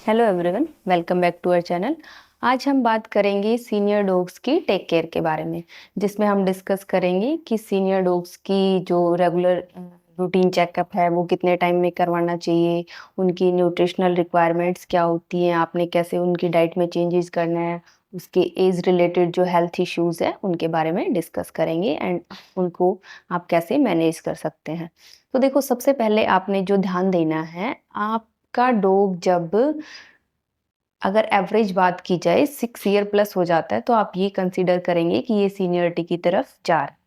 Hello everyone, welcome back to our channel. आज हम बात करेंगे सीनियर डॉग्स की टेक केयर के बारे में, जिसमें हम डिस्कस करेंगे कि सीनियर डॉग्स की जो रेगुलर रूटीन चेकअप है वो कितने टाइम में करवाना चाहिए, उनकी न्यूट्रिशनल रिक्वायरमेंट्स क्या होती हैं, आपने कैसे उनकी डाइट में चेंजेस करना है, उसके एज रिलेटेड जो हेल्थ इश्यूज है उनके बारे में डिस्कस करेंगे एंड उनको आप कैसे मैनेज कर सकते हैं। तो देखो, सबसे पहले आपने जो ध्यान देना है, आपका डॉग जब अगर एवरेज बात की जाए 6 ईयर प्लस हो जाता है तो आप ये कंसीडर करेंगे कि ये सीनियरिटी की तरफ जा रहा है।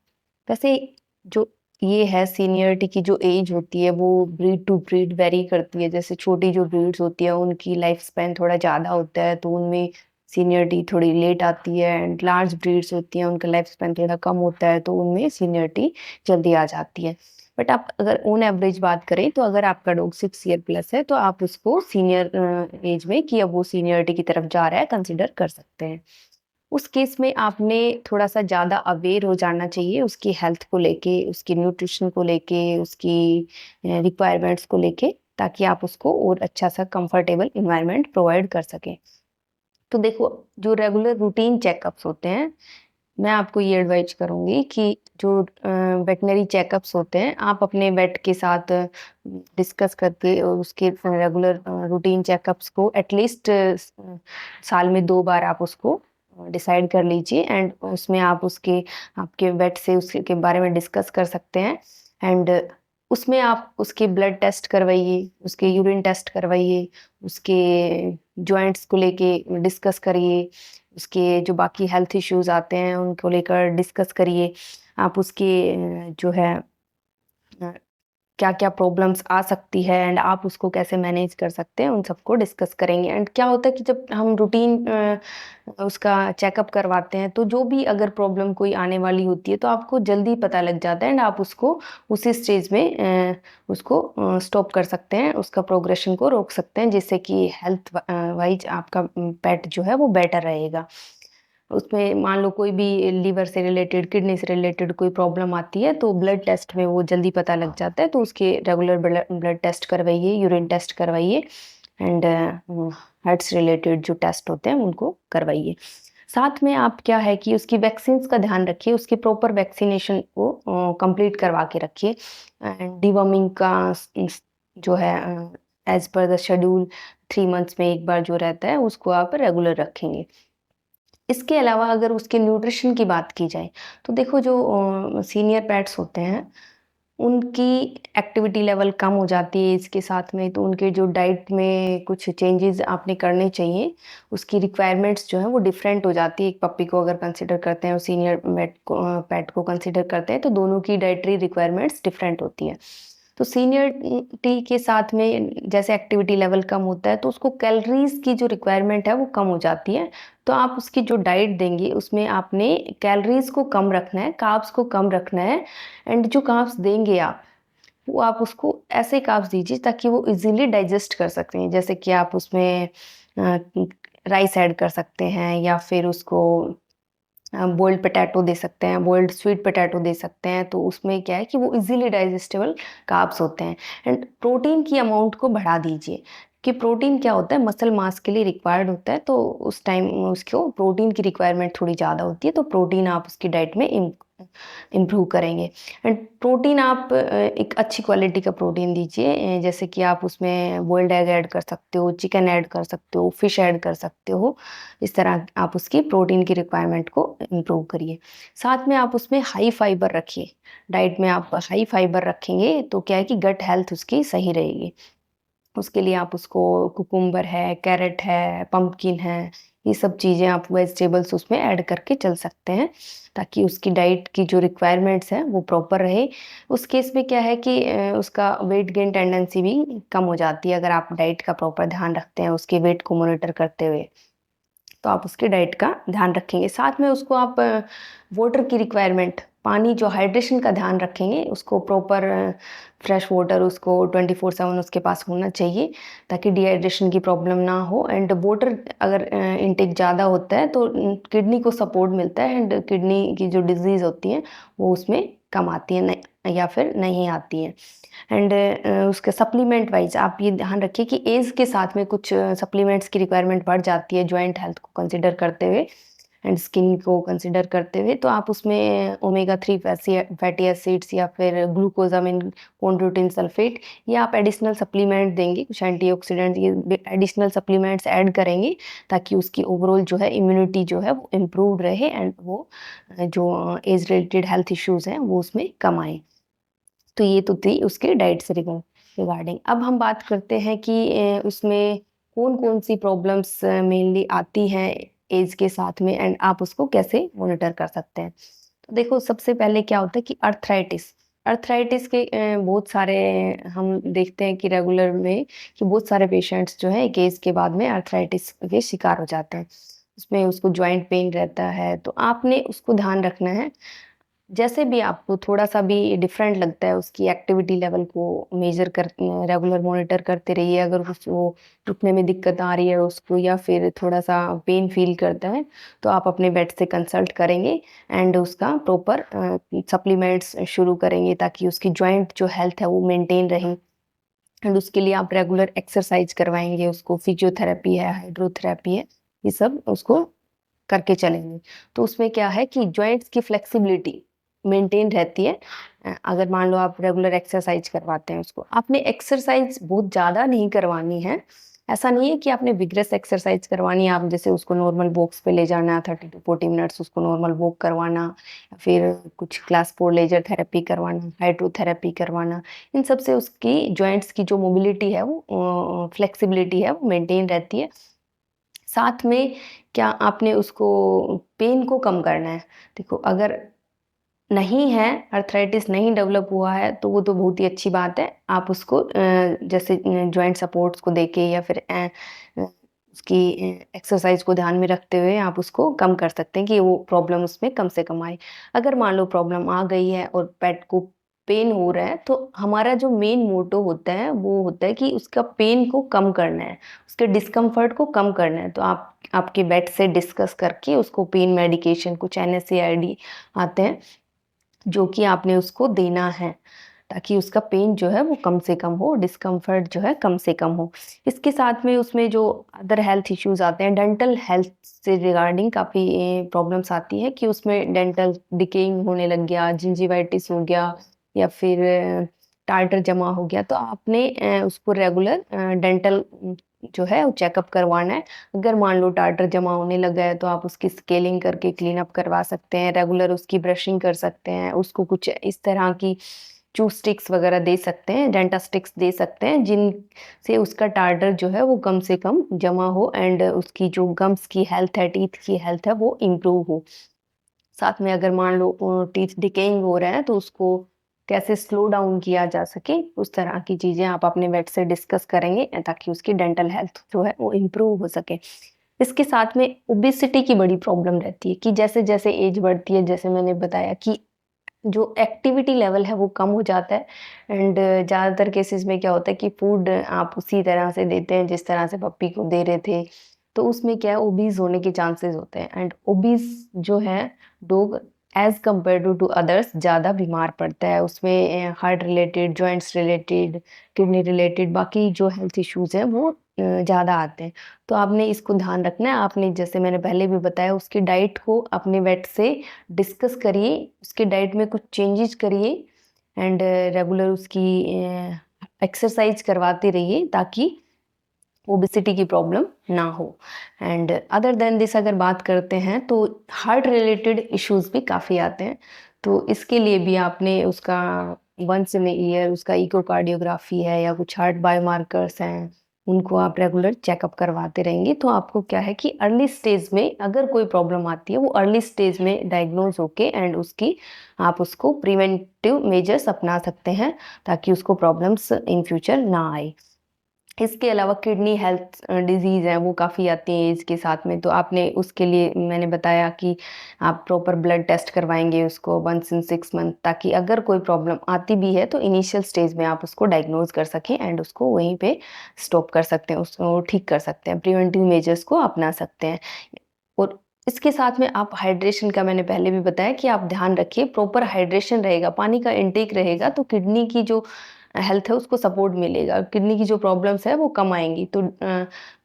वैसे जो ये है, सीनियरिटी की जो एज होती है वो ब्रीड टू ब्रीड वेरी करती है। जैसे छोटी जो ब्रीड्स होती है उनकी लाइफ स्पैन थोड़ा ज़्यादा होता है तो उनमें सीनियरिटी थोड़ी लेट आती है, एंड लार्ज ब्रीड्स होती हैं उनका लाइफ स्पैन थोड़ा कम होता है तो उनमें सीनियरिटी जल्दी आ जाती है। बट आप अगर ऑन एवरेज बात करें तो अगर आपका डॉग 6 ईयर प्लस है तो आप उसको सीनियर एज में, कि अब वो सीनियरिटी की तरफ जा रहा है, कंसिडर कर सकते हैं। उस केस में आपने थोड़ा-सा ज़्यादा अवेयर हो जाना चाहिए उसकी हेल्थ को लेके, उसकी न्यूट्रिशन को लेके, उसकी रिक्वायरमेंट्स को लेके, ताकि आप उसको और अच्छा-सा कंफर्टेबल एनवायरनमेंट प्रोवाइड कर सकें। तो देखो, जो रेगुलर रूटीन चेकअप्स होते हैं, मैं आपको ये एडवाइस करूँगी कि जो वेटनरी चेकअप्स होते हैं, आप अपने वेट के साथ डिस्कस करके और उसके रेगुलर रूटीन चेकअप्स को एटलीस्ट साल में 2 बार आप उसको डिसाइड कर लीजिए, एंड उसमें आप उसके आपके वेट से उसके बारे में डिस्कस कर सकते हैं। एंड उसमें आप उसके ब्लड टेस्ट करवाइए, उसके यूरिन टेस्ट करवाइए, उसके जॉइंट्स को लेके डिस्कस करिए, उसके जो बाकी हेल्थ इश्यूज़ आते हैं उनको लेकर डिस्कस करिए। आप उसके जो है अ, क्या-क्या प्रॉब्लम्स आ सकती है एंड आप उसको कैसे मैनेज कर सकते हैं, उन सबको डिस्कस करेंगे। एंड क्या होता है कि जब हम रूटीन उसका चेकअप करवाते हैं तो जो भी अगर प्रॉब्लम कोई आने वाली होती है तो आपको जल्दी पता लग जाता है एंड आप उसको उसी स्टेज में उसको स्टॉप कर सकते हैं, उसका प्रोग्रेशन को रोक सकते हैं, जिससे कि हेल्थ वाइज आपका पेट जो है वो बेटर रहेगा। उसमें मान लो कोई भी लीवर से रिलेटेड, किडनी से रिलेटेड कोई प्रॉब्लम आती है तो ब्लड टेस्ट में वो जल्दी पता लग जाता है, तो उसके रेगुलर ब्लड टेस्ट करवाइए, यूरिन टेस्ट करवाइए, एंड हार्ट से रिलेटेड जो टेस्ट होते हैं उनको करवाइए। साथ में आप क्या है कि उसकी वैक्सीन्स का ध्यान रखिए, उसकी प्रॉपर वैक्सीनेशन को कंप्लीट करवा के रखिए, एंड डिवर्मिंग का जो है as per the schedule 3 months में एक बार जो रहता है उसको आप रेगुलर रखेंगे। इसके अलावा अगर उसके न्यूट्रिशन की बात की जाए तो देखो, जो सीनियर पेट्स होते हैं उनकी एक्टिविटी लेवल कम हो जाती है इसके साथ में, तो उनके जो डाइट में कुछ चेंजेस आपने करने चाहिए। उसकी रिक्वायरमेंट्स जो है वो डिफरेंट हो जाती है। एक पप्पी को अगर कंसिडर करते हैं और सीनियर पेट को कंसिडर करते हैं तो दोनों की डाइटरी रिक्वायरमेंट्स डिफरेंट होती है। तो सीनियरिटी के साथ में जैसे एक्टिविटी लेवल कम होता है तो उसको कैलोरीज की जो रिक्वायरमेंट है वो कम हो जाती है। तो आप उसकी जो डाइट देंगे उसमें आपने कैलोरीज को कम रखना है, कार्ब्स को कम रखना है, एंड जो कार्ब्स देंगे आप, वो आप उसको ऐसे कार्ब्स दीजिए ताकि वो इजीली डाइजेस्ट कर सकते हैं। जैसे कि आप उसमें राइस ऐड कर सकते हैं, या फिर उसको बॉइल्ड पोटैटो दे सकते हैं, बॉइल्ड स्वीट पोटैटो दे सकते हैं। तो उसमें क्या है कि वो इजीली डाइजेस्टेबल कार्ब्स होते हैं। एंड प्रोटीन की अमाउंट को बढ़ा दीजिए, कि प्रोटीन क्या होता है, मसल मास के लिए रिक्वायर्ड होता है, तो उस टाइम उसको प्रोटीन की रिक्वायरमेंट थोड़ी ज़्यादा होती है, तो प्रोटीन आप उसकी डाइट में इम्प्रूव करेंगे। एंड प्रोटीन आप एक अच्छी क्वालिटी का प्रोटीन दीजिए, जैसे कि आप उसमें बॉइल्ड एग ऐड कर सकते हो, चिकन ऐड कर सकते हो, फिश ऐड कर सकते हो। इस तरह आप उसकी प्रोटीन की रिक्वायरमेंट को इम्प्रूव करिए। साथ में आप उसमें हाई फाइबर रखिए। डाइट में आप हाई फाइबर रखेंगे तो क्या है कि गट हेल्थ उसकी सही रहेगी। उसके लिए आप उसको कुकुम्बर है, कैरेट है, पंपकिन है, ये सब चीज़ें आप वेजिटेबल्स उसमें ऐड करके चल सकते हैं, ताकि उसकी डाइट की जो रिक्वायरमेंट्स हैं वो प्रॉपर रहे। उस केस में क्या है कि उसका वेट गेन टेंडेंसी भी कम हो जाती है अगर आप डाइट का प्रॉपर ध्यान रखते हैं उसके वेट को मॉनिटर करते हुए। तो आप उसकी डाइट का ध्यान रखेंगे। साथ में उसको आप वाटर की रिक्वायरमेंट, पानी जो हाइड्रेशन का ध्यान रखेंगे, उसको प्रॉपर फ्रेश वाटर उसको 24/7 उसके पास होना चाहिए, ताकि डिहाइड्रेशन की प्रॉब्लम ना हो। एंड वाटर अगर इनटेक ज़्यादा होता है तो किडनी को सपोर्ट मिलता है, एंड किडनी की जो डिजीज़ होती है वो उसमें कम आती है। या फिर नहीं आती हैं। एंड उसके सप्लीमेंट वाइज आप ये ध्यान रखिए कि एज के साथ में कुछ सप्लीमेंट्स की रिक्वायरमेंट बढ़ जाती है जॉइंट हेल्थ को कंसिडर करते हुए एंड स्किन को कंसिडर करते हुए, तो आप उसमें ओमेगा 3 फैटी एसिड्स या फिर ग्लूकोजामिन कॉन्ड्रोटिन सल्फेट, ये आप एडिशनल सप्लीमेंट देंगे, कुछ एंटीऑक्सीडेंट ये एडिशनल सप्लीमेंट्स ऐड करेंगे ताकि उसकी ओवरऑल जो है इम्यूनिटी जो है वो इम्प्रूव रहे एंड वो जो एज रिलेटेड हेल्थ इश्यूज हैं वो उसमें कम आए। तो ये तो थी उसके डाइट से रिगार्डिंग। अब हम बात करते हैं कि उसमें कौन-कौन सी प्रॉब्लम्स मेनली आती हैं एज के साथ में एंड आप उसको कैसे मॉनिटर कर सकते हैं। तो देखो सबसे पहले क्या होता है कि अर्थराइटिस, अर्थराइटिस के बहुत सारे हम देखते हैं कि रेगुलर में कि बहुत सारे पेशेंट्स जो है एक एज के बाद में अर्थराइटिस के शिकार हो जाते हैं। उसमें उसको जॉइंट पेन रहता है, तो आपने उसको ध्यान रखना है जैसे भी आपको थोड़ा-सा भी डिफरेंट लगता है उसकी एक्टिविटी लेवल को मेज़र कर रेगुलर मॉनिटर करते रहिए। अगर उसको उठने में दिक्कत आ रही है उसको या फिर थोड़ा-सा पेन फ़ील करता है, तो आप अपने वेट से कंसल्ट करेंगे एंड उसका प्रॉपर सप्लीमेंट्स शुरू करेंगे ताकि उसकी जॉइंट जो हेल्थ है वो मेंटेन रहे। एंड उसके लिए आप रेगुलर एक्सरसाइज करवाएँगे उसको, फिजियोथेरेपी है, हाइड्रोथेरेपी है, ये सब उसको करके चलेंगे। तो उसमें क्या है कि जॉइंट्स की फ्लेक्सिबिलिटी मेंटेन रहती है। अगर मान लो आप रेगुलर एक्सरसाइज करवाते हैं उसको। आपने एक्सरसाइज बहुत ज़्यादा नहीं करवानी है। ऐसा नहीं है कि आपने विग्रेस एक्सरसाइज करवानी है, आप जैसे उसको नॉर्मल वॉक्स पे ले जाना, 30 टू 40 मिनट्स उसको नॉर्मल वॉक करवाना या फिर कुछ क्लास 4 लेजर थेरेपी करवाना, हाइड्रोथेरेपी करवाना। इन सब से उसकी जॉइंट्स की जो मोबिलिटी है वो फ्लेक्सिबिलिटी है वो मेंटेन रहती है। साथ में क्या आपने उसको पेन को कम करना है। देखो अगर नहीं है, अर्थराइटिस नहीं डेवलप हुआ है, तो वो तो बहुत ही अच्छी बात है। आप उसको जैसे जॉइंट सपोर्ट्स को देके या फिर उसकी एक्सरसाइज़ को ध्यान में रखते हुए आप उसको कम कर सकते हैं कि वो प्रॉब्लम उसमें कम से कम आए। अगर मान लो प्रॉब्लम आ गई है और पेट को पेन हो रहा है, तो हमारा जो मेन मोटो होता है, वो होता है कि उसका पेन को कम करना है, उसके डिस्कम्फर्ट को कम करना है। तो आप आपके वेट से डिस्कस करके उसको पेन मेडिकेशन कुछ एनएसएआईडी आते हैं जो कि आपने उसको देना है ताकि उसका पेन जो है वो कम से कम हो, डिस्कम्फर्ट जो है कम से कम हो। इसके साथ में उसमें जो अदर हेल्थ इश्यूज़ आते हैं, डेंटल हेल्थ से रिगार्डिंग काफ़ी प्रॉब्लम्स आती हैं कि उसमें डेंटल डिकेइंग होने लग गया, जिंजिवाइटिस हो गया या फिर टार्टर जमा हो गया, तो आपने उसको रेगुलर डेंटल जो है वो चेकअप करवाना है। अगर मान लो टार्टर जमा होने लगा है तो आप उसकी स्केलिंग करके क्लीन अप करवा सकते हैं, रेगुलर उसकी ब्रशिंग कर सकते हैं, उसको कुछ इस तरह की चू स्टिक्स वगैरह दे सकते हैं, डेंटा स्टिक्स दे सकते हैं जिनसे उसका टार्टर जो है वो कम से कम जमा हो एंड उसकी जो गम्स की हेल्थ है, टीथ की हेल्थ है वो इम्प्रूव हो। साथ में अगर मान लो टीथ डिकेइंग हो रहा है तो उसको कैसे स्लो डाउन किया जा सके, उस तरह की चीज़ें आप अपने वेट से डिस्कस करेंगे ताकि उसकी डेंटल हेल्थ जो है वो इम्प्रूव हो सके। इसके साथ में ओबेसिटी की बड़ी प्रॉब्लम रहती है कि जैसे-जैसे एज बढ़ती है, जैसे मैंने बताया कि जो एक्टिविटी लेवल है वो कम हो जाता है एंड ज़्यादातर केसेस में क्या होता है कि फूड आप उसी तरह से देते हैं जिस तरह से पप्पी को दे रहे थे, तो उसमें क्या है ओबीज़ होने के चांसेस होते हैं एंड ओबीज़ जो है dog as compare to others ज़्यादा बीमार पड़ता है। उसमें heart related, joints related, kidney related बाकी जो हेल्थ इश्यूज़ हैं वो ज़्यादा आते हैं। तो आपने इसको ध्यान रखना है, आपने जैसे मैंने पहले भी बताया उसकी डाइट को अपने वेट से डिस्कस करिए, उसके डाइट में कुछ चेंजेस करिए एंड रेगुलर उसकी एक्सरसाइज करवाते रहिए ताकि ओबेसिटी की प्रॉब्लम ना हो। एंड अदर देन दिस अगर बात करते हैं तो हार्ट रिलेटेड इश्यूज भी काफ़ी आते हैं, तो इसके लिए भी आपने उसका वंस इन ईयर उसका इकोकार्डियोग्राफी है या कुछ हार्ट बायोमार्कर्स हैं, उनको आप रेगुलर चेकअप करवाते रहेंगे तो आपको क्या है कि अर्ली स्टेज में अगर कोई प्रॉब्लम आती है वो अर्ली स्टेज में डायग्नोज होके एंड उसकी आप उसको प्रिवेंटिव मेजर्स अपना सकते हैं ताकि उसको प्रॉब्लम्स इन फ्यूचर ना आए। इसके अलावा किडनी हेल्थ डिजीज़ हैं वो काफ़ी आती हैं एज के साथ में, तो आपने उसके लिए मैंने बताया कि आप प्रॉपर ब्लड टेस्ट करवाएँगे उसको वन्स इन 6 मंथ ताकि अगर कोई प्रॉब्लम आती भी है तो इनिशियल स्टेज में आप उसको डायग्नोज़ कर सकें एंड उसको वहीं पे स्टॉप कर सकते हैं, उसको ठीक कर सकते हैं, प्रिवेंटिव मेजर्स को अपना सकते हैं। और इसके साथ में आप हाइड्रेशन का मैंने पहले भी बताया कि आप ध्यान रखिए, प्रॉपर हाइड्रेशन रहेगा, पानी का इंटेक रहेगा तो किडनी की जो हेल्थ है उसको सपोर्ट मिलेगा, किडनी की जो प्रॉब्लम्स है वो कम आएँगी। तो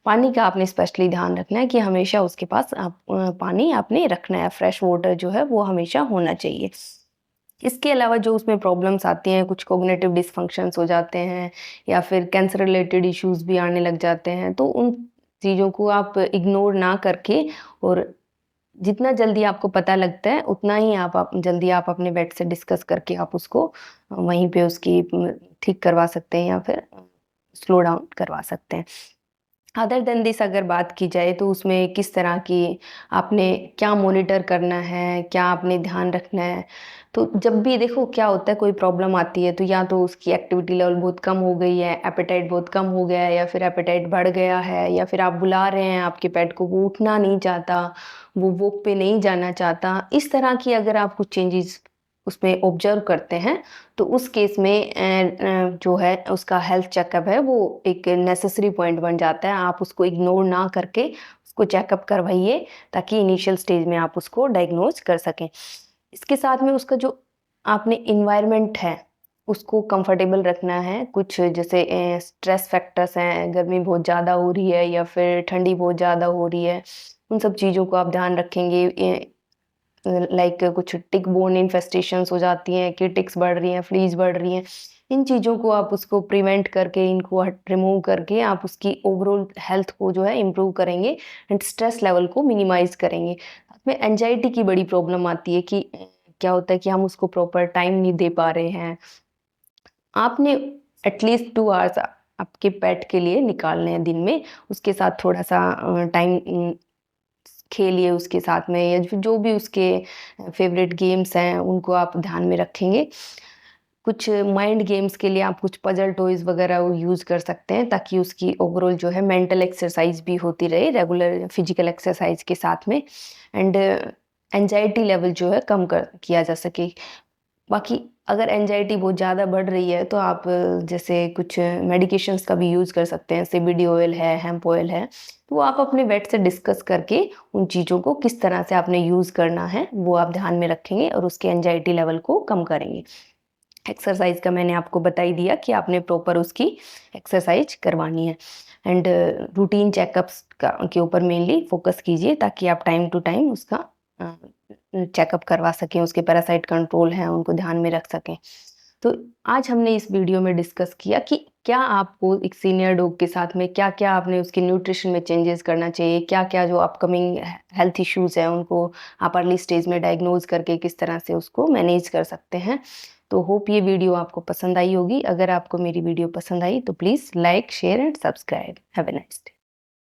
पानी का आपने स्पेशली ध्यान रखना है कि हमेशा उसके पास आप पानी आपने रखना है, फ्रेश वाटर जो है वो हमेशा होना चाहिए। इसके अलावा जो उसमें प्रॉब्लम्स आती हैं, कुछ कॉग्निटिव डिसफंक्शंस हो जाते हैं या फिर कैंसर रिलेटेड इश्यूज़ भी आने लग जाते हैं, तो उन चीज़ों को आप इग्नोर ना करके और जितना जल्दी आपको पता लगता है, उतना ही आप जल्दी आप अपने वेट से डिस्कस करके आप उसको वहीं पे उसकी ठीक करवा सकते हैं या फिर स्लो डाउन करवा सकते हैं। अदर देन दिस अगर बात की जाए तो उसमें किस तरह की आपने क्या मॉनिटर करना है, क्या आपने ध्यान रखना है। तो जब भी देखो क्या होता है, कोई प्रॉब्लम आती है तो या तो उसकी एक्टिविटी लेवल बहुत कम हो गई है, एपेटाइट बहुत कम हो गया है या फिर एपेटाइट बढ़ गया है या फिर आप बुला रहे हैं आपके पेट को, वो उठना नहीं चाहता, वो वॉक पे नहीं जाना चाहता। इस तरह की अगर आप कुछ चेंजेस उसमें ऑब्जर्व करते हैं तो उस केस में जो है उसका हेल्थ चेकअप है वो एक नेसेसरी पॉइंट बन जाता है। आप उसको इग्नोर ना करके उसको चेकअप करवाइए ताकि इनिशियल स्टेज में आप उसको डायग्नोज कर सकें। इसके साथ में उसका जो आपने एनवायरनमेंट है उसको कंफर्टेबल रखना है। कुछ जैसे स्ट्रेस फैक्टर्स हैं, गर्मी बहुत ज़्यादा हो रही है या फिर ठंडी बहुत ज़्यादा हो रही है, उन सब चीज़ों को आप ध्यान रखेंगे। लाइक कुछ टिक बोर्न इन्फेस्टेशंस हो जाती हैं कि टिक्स बढ़ रही हैं, फ्लीज बढ़ रही हैं। इन चीज़ों को आप उसको प्रिवेंट करके, इनको रिमूव करके आप उसकी ओवरऑल हेल्थ को जो है इम्प्रूव करेंगे एंड स्ट्रेस लेवल को मिनिमाइज करेंगे। साथ में एंजाइटी की बड़ी प्रॉब्लम आती है कि क्या होता है कि हम उसको प्रॉपर टाइम नहीं दे पा रहे हैं। आपने एटलीस्ट 2 आवर्स आपके पेट के लिए निकालने हैं दिन में। उसके साथ थोड़ा-सा टाइम खेलिए उसके साथ में या जो भी उसके फ़ेवरेट गेम्स हैं, उनको आप ध्यान में रखेंगे। कुछ माइंड गेम्स के लिए आप कुछ पज़ल टॉयज़ वग़ैरह वो यूज़ कर सकते हैं ताकि उसकी ओवरऑल जो है मेंटल एक्सरसाइज़ भी होती रहे रेगुलर फिज़िकल एक्सरसाइज़ के साथ में एंड एंग्ज़ायटी लेवल जो है कम कर किया जा सके। बाकी अगर एंजाइटी बहुत ज़्यादा बढ़ रही है तो आप जैसे कुछ मेडिकेशंस का भी यूज़ कर सकते हैं, सीबीडी ऑयल है, हेम्प ऑयल है। तो वो आप अपने वेट से डिस्कस करके उन चीज़ों को किस तरह से आपने यूज़ करना है, वो आप ध्यान में रखेंगे और उसके एंजाइटी लेवल को कम करेंगे। एक्सरसाइज़ का मैंने आपको बता ही दिया कि आपने प्रॉपर उसकी एक्सरसाइज़ करवानी है एंड रूटीन चेकअप्स के ऊपर मेनली फ़ोकस कीजिए ताकि आप टाइम टू टाइम उसका अ, चेकअप करवा सकें, उसके पैरासाइट कंट्रोल हैं उनको ध्यान में रख सकें। तो आज हमने इस वीडियो में डिस्कस किया कि क्या आपको एक सीनियर डॉग के साथ में क्या-क्या आपने उसके न्यूट्रिशन में चेंजेस करना चाहिए, क्या-क्या जो अपकमिंग हेल्थ इश्यूज़ हैं उनको आप अर्ली स्टेज में डायग्नोज़ करके किस तरह से उसको मैनेज कर सकते हैं। तो होप ये वीडियो आपको पसंद आई होगी। अगर आपको मेरी वीडियो पसंद आई तो please like, share and subscribe. Have a nice day.